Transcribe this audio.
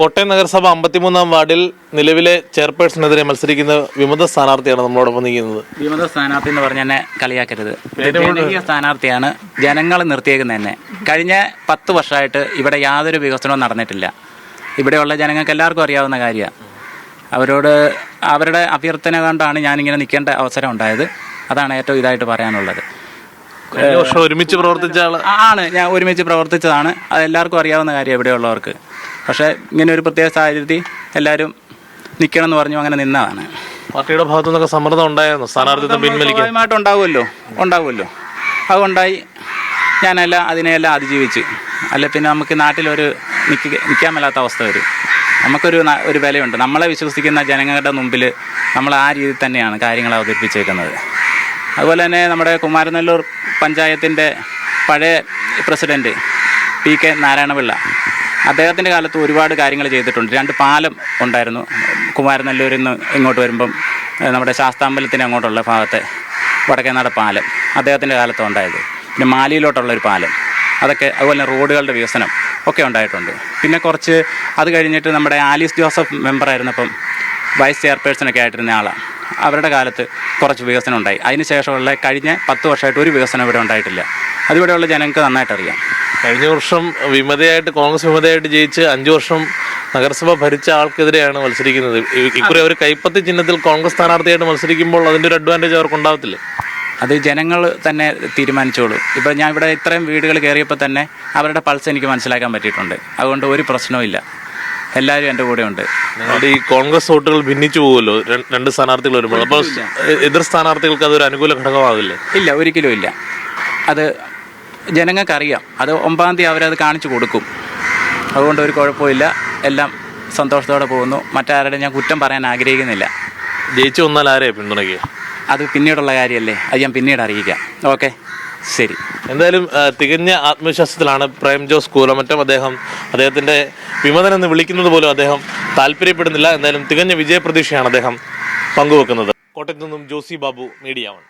കോട്ടയം നഗരസഭ 53-ാം വാർഡിൽ നിലവിലെ ചെയർപേഴ്സണെതിരെ മത്സരിക്കുന്ന വിമത സ്ഥാനാർത്ഥിയാണ് നമ്മളോടൊപ്പം നിൽക്കുന്നത്. വിമത സ്ഥാനാർത്ഥി എന്ന് പറഞ്ഞ് എന്നെ കളിയാക്കരുത്. ജനകീയ സ്ഥാനാർത്ഥിയാണ്. ജനങ്ങൾ നിർത്തിയേക്കുന്നത് തന്നെ. കഴിഞ്ഞ 10 വർഷമായിട്ട് ഇവിടെ യാതൊരു വികസനവും നടന്നിട്ടില്ല. ഇവിടെയുള്ള ജനങ്ങൾക്ക് എല്ലാവർക്കും അറിയാവുന്ന കാര്യമാണ്. അവരുടെ അഭ്യർത്ഥന കൊണ്ടാണ് ഞാനിങ്ങനെ നിൽക്കേണ്ട അവസരം ഉണ്ടായത്. അതാണ് ഏറ്റവും ഇതായിട്ട് പറയാനുള്ളത്. ഒരുമിച്ച് പ്രവർത്തിച്ച ഞാൻ ഒരുമിച്ച് പ്രവർത്തിച്ചതാണ്. അത് എല്ലാവർക്കും അറിയാവുന്ന കാര്യം ഇവിടെയുള്ളവർക്ക്. പക്ഷേ ഇങ്ങനെ ഒരു പ്രത്യേക സാഹചര്യത്തിൽ എല്ലാവരും നിൽക്കണം എന്ന് പറഞ്ഞു അങ്ങനെ നിന്നതാണ്. പാർട്ടിയുടെ ഭാഗത്തു നിന്നൊക്കെ സമ്മർദ്ദം ഉണ്ടായിരുന്നു. സ്ഥാനാർത്ഥിത്വം പിൻവലിക്കാൻ ഉണ്ടാവുമല്ലോ. അതുകൊണ്ടായി ഞാനെല്ലാം അതിനെയെല്ലാം അതിജീവിച്ച്. അല്ല പിന്നെ നമുക്ക് നാട്ടിലൊരു നിൽക്കാൻ മേലാത്ത അവസ്ഥ വരും. നമുക്കൊരു വിലയുണ്ട്. നമ്മളെ വിശ്വസിക്കുന്ന ജനങ്ങളുടെ മുമ്പിൽ നമ്മൾ ആ രീതിയിൽ തന്നെയാണ് കാര്യങ്ങൾ അവതരിപ്പിച്ചേക്കുന്നത്. അതുപോലെ തന്നെ നമ്മുടെ കുമാരനെല്ലൂർ പഞ്ചായത്തിൻ്റെ പഴയ പ്രസിഡൻറ്റ് PK നാരായണപിള്ള, അദ്ദേഹത്തിൻ്റെ കാലത്ത് ഒരുപാട് കാര്യങ്ങൾ ചെയ്തിട്ടുണ്ട്. 2 പാലം ഉണ്ടായിരുന്നു. കുമാരനെല്ലൂരിൽ നിന്ന് ഇങ്ങോട്ട് വരുമ്പം നമ്മുടെ ശാസ്താമ്പലത്തിന് അങ്ങോട്ടുള്ള ഭാഗത്തെ വടക്കേനാട് പാലം അദ്ദേഹത്തിൻ്റെ കാലത്ത് ഉണ്ടായത്. പിന്നെ മാലിയിലോട്ടുള്ളൊരു പാലം, അതൊക്കെ. അതുപോലെ റോഡുകളുടെ വികസനം ഒക്കെ ഉണ്ടായിട്ടുണ്ട്. പിന്നെ കുറച്ച് അത് കഴിഞ്ഞിട്ട് നമ്മുടെ ആലീസ് ജോസഫ് മെമ്പറായിരുന്നപ്പം വൈസ് ചെയർപേഴ്സണൊക്കെ ആയിട്ടിരുന്ന ആളാണ്. അവരുടെ കാലത്ത് കുറച്ച് വികസനം ഉണ്ടായി. അതിന് ശേഷമുള്ള കഴിഞ്ഞ 10 വർഷമായിട്ട് ഒരു വികസനം ഇവിടെ ഉണ്ടായിട്ടില്ല. അതിവിടെയുള്ള ജനങ്ങൾക്ക് നന്നായിട്ടറിയാം. കഴിഞ്ഞ വർഷം കോൺഗ്രസ് വിമതയായിട്ട് ജയിച്ച് 5 വർഷം നഗരസഭ ഭരിച്ച ആൾക്കെതിരെയാണ് മത്സരിക്കുന്നത്. ഇക്കുറി അവർ കൈപ്പത്തി ചിഹ്നത്തിൽ കോൺഗ്രസ് സ്ഥാനാർത്ഥിയായിട്ട് മത്സരിക്കുമ്പോൾ അതിൻ്റെ ഒരു അഡ്വാൻറ്റേജ് അവർക്ക് ഉണ്ടാവത്തില്ലേ? അത് ജനങ്ങൾ തന്നെ തീരുമാനിച്ചോളൂ. ഇപ്പോൾ ഞാൻ ഇവിടെ ഇത്രയും വീടുകൾ കയറിയപ്പോൾ തന്നെ അവരുടെ പൾസ് എനിക്ക് മനസ്സിലാക്കാൻ പറ്റിയിട്ടുണ്ട്. അതുകൊണ്ട് ഒരു പ്രശ്നവും എല്ലാവരും എൻ്റെ കൂടെ ഉണ്ട്. ഈ കോൺഗ്രസ് വോട്ടുകൾ ഭിന്നിച്ചു പോകുമല്ലോ 2 സ്ഥാനാർത്ഥികൾ വരുമ്പോൾ. അപ്പോൾ എതിർ സ്ഥാനാർത്ഥികൾക്ക് അതൊരു അനുകൂല ഘടകമാകില്ലേ? ഇല്ല, ഒരിക്കലും ഇല്ല. അത് ജനങ്ങൾക്കറിയാം. അത് 9-ാം തീയതി അവരത് കാണിച്ചു കൊടുക്കും. അതുകൊണ്ട് ഒരു കുഴപ്പമില്ല. എല്ലാം സന്തോഷത്തോടെ പോകുന്നു. മറ്റാരുടെ ഞാൻ കുറ്റം പറയാൻ ആഗ്രഹിക്കുന്നില്ല. ജയിച്ചു വന്നാൽ ആരെയാ പിന്തുണയ്ക്കുക? അത് പിന്നീടുള്ള കാര്യമല്ലേ. അത് ഞാൻ പിന്നീട് അറിയിക്കാം. ഓക്കെ, ശരി. എന്തായാലും തികഞ്ഞ ആത്മവിശ്വാസത്തിലാണ് പ്രേം ജോസ് കൂലമറ്റം. അദ്ദേഹത്തിൻ്റെ വിമതനെന്ന് വിളിക്കുന്നത് പോലും അദ്ദേഹം താല്പര്യപ്പെടുന്നില്ല. എന്തായാലും തികഞ്ഞ വിജയപ്രതീക്ഷയാണ് അദ്ദേഹം പങ്കുവെക്കുന്നത്. കോട്ടയത്തു നിന്നും ജോസി ബാബു, മീഡിയ 1.